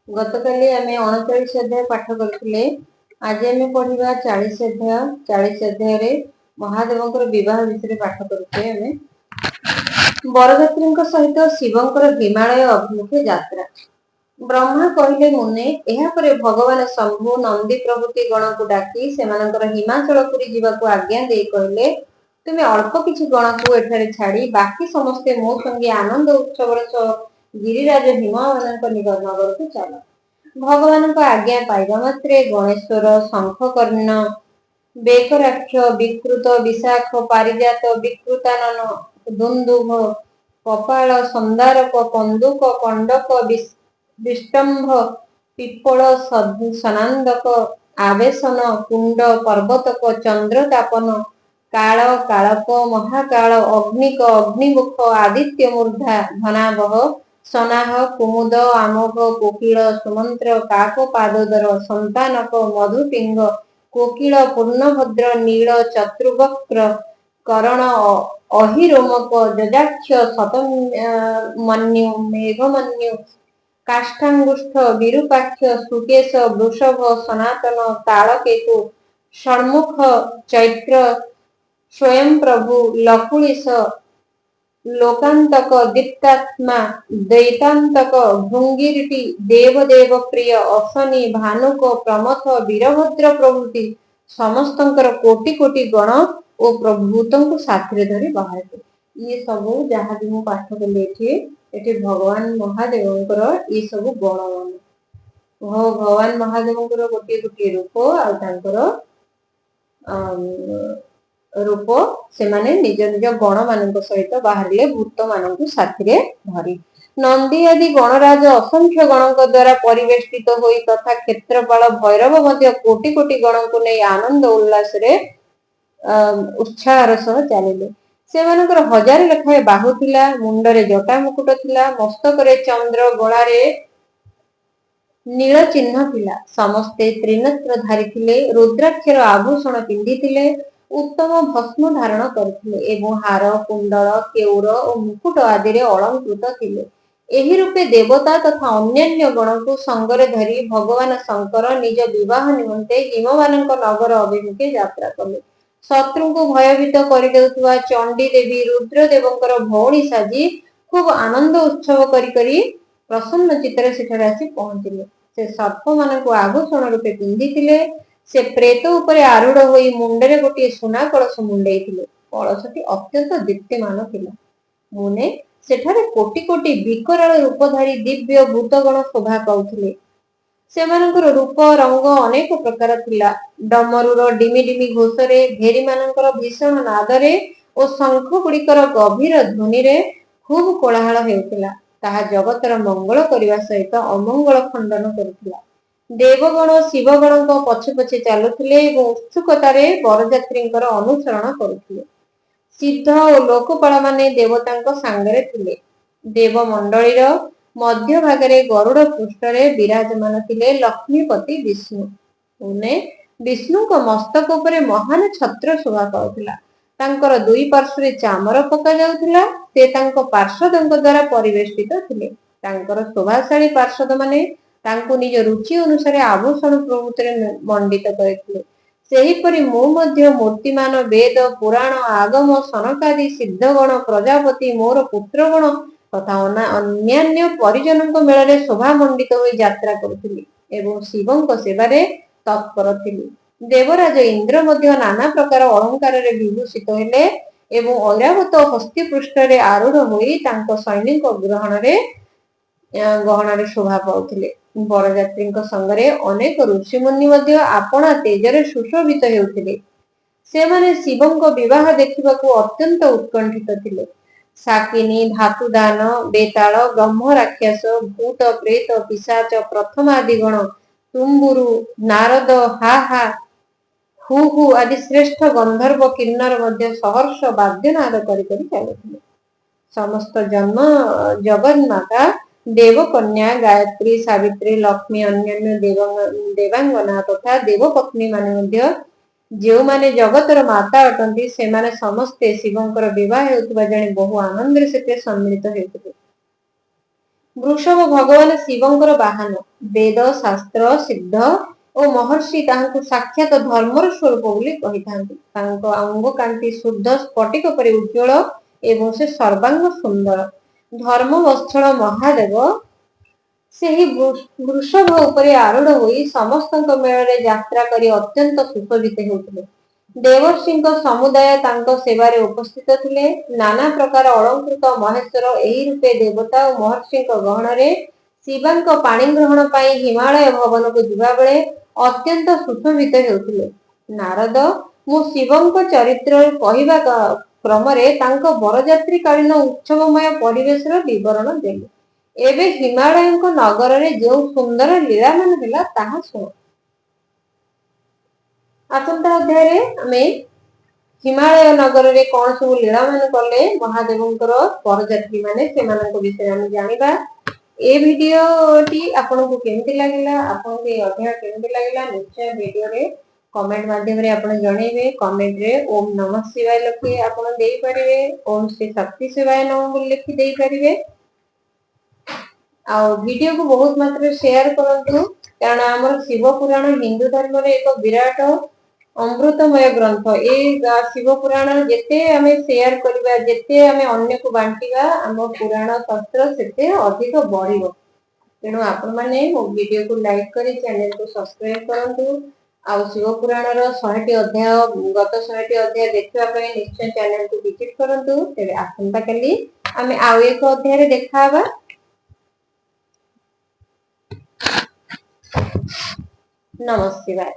गतकाली आमे 39 अध्याय पाठ करथिले। आज आमे पढ़िबा 40 अध्याय। 40 अध्याय रे महादेवंकर विवाह विषय पाठ करुछे। आमे बरजात्रीଙ୍କ सहित शिवंकर हिमालय अभिमुखे यात्रा। ब्रह्मा कहिले मुने एहा परे भगवान शंभु नंदी प्रभृति गण को डाकी सेमानकर हिमाचल पुरी जीवाको आज्ञा दे कहले, तुमे अल्प किछि गण को एठारे छाड़ी बाकी समस्ते मो संगे आनंद उत्सव गिरिराज हिमालयनक नगर को चल। भगवान को आज्ञा पाइबा मात्रे गणेश्वर शंखकर्ण बेकराक्ष विकृत विशाख पारिजात विकृतानन दुन्दुभ कपाल संदारक कंदुक कंडक विष्टंभ पिप्पल सनांदक आवेशन कुंड पर्वतक चंद्रतापन काल कालक महाकाल अग्निक अग्निमुख आदित्य मूर्धा धनावह सनाह कुमुद आमोघ कोकिल सुमंत्र काक पादोदर संतानक मधुपिंग कोकिल पूर्णभद्र नील चतुर्वक्र करण अहिरोमक जजाक्ष शतमन्यु मेघमन्यु काष्ठांगुष्ठ विरूपाक्ष सुकेश वृषभ सनातन तालकेतु षण्मुख चैत्र स्वयं प्रभु लकुलिश लोकांतक दीप्तात्मा दैतांतक भृंगिरिटी देवदेव प्रिय अशनि भानुक प्रमथ वीरभद्र प्रभृति समस्तंकर कोटि कोटि गण और प्रभुतों को साथी धरी बाहर। ये सब जहाँ भी पाठ कले भगवान महादेवंकर ये सब गण मान भगवान महादेवंकर गोटे गोटे रूप रूप से माने निज निज गण मान सहित बाहर भूत मान साथी धरी। नंदी आदि गणराज असंख्य गणों द्वारा परिवेष्टित होई तथा क्षेत्रपाल भैरव मध्य कोटि कोटि गणों को नहीं आनंद उल्लास रे उत्साहर सह चलिले। सेमानकर हजार लेखाए बाहु थिला, मुंडरे जटा मुकुट थिला, मस्तकरे चंद्र गଳାରେ नील चिन्ह थिला। समस्ते त्रिनेत्र धारी थिले, रुद्राक्षर आभूषण पिंधि थिले, उत्तम भस्म धारण करथिले एवं हार कुंडल केउर और मुकुट आदि रे अलंकृत थिले। एही रूपे देवता तथा अन्यान्य गण को संगरे धरी भगवान शंकर निज विवाह निमंते हिमवानक नगर अभिमुखे यात्रा कले। शत्रु को भयभीत कर देउथुवा चंडी देवी रुद्रदेवंकर भौणी साजी खूब आनंद उत्सव करी प्रसन्न चित्तर सेठारे आसी पहुंचिले। से सर्प मानक आभूषण रूपे पिंधिथिले। से प्रेत उपरे आरूढ़ होई मुंडरे गोटे सुना कलश मुंडेइथिले। कलशटी अत्यंत दीप्तिमान थिला। मुने सेठारे कोटि कोटि विकराल रूपधारी दिव्य भूतगण शोभा पाउथिले। सेमानकर रूप रंग अनेक प्रकार थिला। डमरुर डिमी डिमी घोषरे भेरी मानकर भीषण नादरे और शंख गुड़िकर गभीर ध्वनि रे खूब कोलाहल हेउथिला। ताहा जगतर मंगल करिवा सहित अमंगल खंडन करुथिला। देवगण शिवगण पछे पछे चलुथिले एवं उत्सुकतारे बरजात्रींकर अनुसरण करुथिले। सिद्ध और लोकपाल माने देवतांक सांगरे थिले। देवमंडलीर मध्य भागरे गरुड़ पृष्ठरे विराजमान थिले लक्ष्मीपति विष्णु। उन्हें विष्णु को मस्तक उपरे महान छत्र शोभा पाउथिला। तांकर दुई पार्श्वरे चामर पका जाउथिला। से तांको पार्षदंक द्वारा परिवेष्टित थिले। तांकर शोभाशाली पार्षद माने तांको निज रुचि अनुसार आभूषण प्रभृतिरे मंडित करथिले। सेहीपरि मो मध्य मूर्तिमान वेद पुराण आगम सनकादि सिद्धगण प्रजापति मोर पुत्रगण तथा अन्यान्य परिजनों मेल शोभा मंडित हो यात्रा करुथिले एवं शिवंक सेवारे तत्पर थिले। देवराज इंद्र मध्य नाना प्रकार अलंकार रे विभूषित हेले एवं ऐरावत हस्ती पृष्ठ रे आरूढ़ होई तांको सैनिक गहनारे शोभा पाउथिले। बरजात्रींक संगरे अनेक ऋषिमुनि मध्य आपणा तेजरे सुशोभित हेउथिले। सेमाने शिवंक विवाह देखिबाकू अत्यंत उत्कंठित थिले। साकिनी धातुदान बेताल ब्रह्म राक्षस भूत प्रेत पिशाच प्रथम आदि गण तुम्बुरु नारद हा हा हु हु आदि श्रेष्ठ गंधर्व किन्नर मध्य सहर्ष वाद्यनाद करी चलुथिले। समस्त जन्म जगन्माता देवकन्या गायत्री सावित्री लक्ष्मी अन्यान्य देवांगना तथा देवपत्नी माने मध्य जो माने जगतर माता अटंती से माने समस्ते शिवंकर विवाह हेउथबा जानि बहु आनंद से सम्मिलित हेउथिले। वृषभ भगवान शिवंकर बाहन वेद शास्त्र सिद्ध और महर्षि तांको साक्षात धर्मर स्वरूप बोली कहिथांती। तांको अंग कांति शुद्ध स्फटिक परि उज्ज्वल एवं से सर्वांग सुंदर धर्म वत्सल महादेव ସେହି ବୃଷଭ ଉପରେ ଆरूढ़ ହୋଇ ସମସ୍ତଙ୍କ ମେଳରେ ଯାତ୍ରା କରି ଅତ୍ୟନ୍ତ ସୁଶୋଭିତ ହେଉଥିଲେ। ଦେବର୍ଷିଙ୍କ ସମୁଦାୟ ତାଙ୍କ ସେବାରେ ଉପସ୍ଥିତ ଥିଲେ। ନାନା ପ୍ରକାର ଅଳଙ୍କୃତ ମହେଶ୍ୱର ଏହି ରୂପେ ଦେବତା ଓ ମହର୍ଷିଙ୍କ ଗହଣରେ ଶିବାଙ୍କ ପାଣି ଗ୍ରହଣ ପାଇଁ ହିମାଳୟ ଭବନକୁ ଯିବାବେଳେ ଅତ୍ୟନ୍ତ ସୁଶୋଭିତ ହେଉଥିଲେ। ନାରଦ ମୁଁ ଶିବଙ୍କ ଚରିତ୍ର କହିବା କ୍ରମରେ ତାଙ୍କ ବରଯାତ୍ରୀ କାଳୀନ ଉତ୍ସବମୟ ପରିବେଶର ବିବରଣ ଦେଲେ। ଏବେ ହିମାଳୟଙ୍କ ନଗରରେ ଯେଉଁ ସୁନ୍ଦର ଲୀଳାମାନ ହେଲା ତାହା ଶୁଣ। ଆସନ୍ତା ଅଧ୍ୟାୟରେ ଆମେ ହିମାଳୟ ନଗରରେ କଣ ସବୁ ଲୀଳାମାନ କଲେ ମହାଦେବଙ୍କର ବରଯାତ୍ରୀ ମାନେ ସେମାନଙ୍କ ବିଷୟରେ ଆମେ ଜାଣିବା। ଏ ଭିଡିଓଟି ଆପଣଙ୍କୁ କେମିତି ଲାଗିଲା, ଆପଣଙ୍କୁ ଏ ଅଧ୍ୟାୟ କେମିତି ଲାଗିଲା ନିଶ୍ଚୟ ଭିଡିଓରେ କମେଣ୍ଟ ମାଧ୍ୟମରେ ଆପଣ ଜଣେଇବେ। କମେଣ୍ଟରେ ଓମ୍ ନମଃ ଶିବାୟ ଲେଖି ଆପଣ ଦେଇପାରିବେ। ଓମ୍ ଶ୍ରୀ ଶକ୍ତି ଶିବାୟ ନମଃ ବୋଲି ଲେଖି ଦେଇପାରିବେ। ଆଉ ଭିଡିଓକୁ ବହୁତ ମାତ୍ରାରେ ସେୟାର କରନ୍ତୁ, କାରଣ ଆମର ଶିବ ପୁରାଣ ହିନ୍ଦୁ ଧର୍ମରେ ଏକ ବିରାଟ ଅମୃତମୟ ଗ୍ରନ୍ଥ। ଏ ଶିବ ପୁରାଣ ଯେତେ ଆମେ ସେୟାର କରିବା, ଯେତେ ଆମେ ଅନ୍ୟକୁ ବାଣ୍ଟିବା, ଆମ ପୁରାଣ ଶାସ୍ତ୍ର ସେତେ ଅଧିକ ବଢିବ। ତେଣୁ ଆପଣମାନେ ମୋ ଭିଡିଓକୁ ଲାଇକ୍ କରି ଚ୍ୟାନେଲକୁ ସବସ୍କ୍ରାଇବ କରନ୍ତୁ। ଆଉ ଶିବ ପୁରାଣର 100ଟି ଅଧ୍ୟାୟ ଗତ 100ଟି ଅଧ୍ୟାୟ ଦେଖିବା ପାଇଁ ନିଶ୍ଚୟ ଚ୍ୟାନେଲକୁ ଭିଜିଟ୍ କରନ୍ତୁ। ତେବେ ଆସନ୍ତା କାଲି ଆମେ ଆଉ ଏକ ଅଧ୍ୟାୟରେ ଦେଖା ହେବା। नमः शिवाय।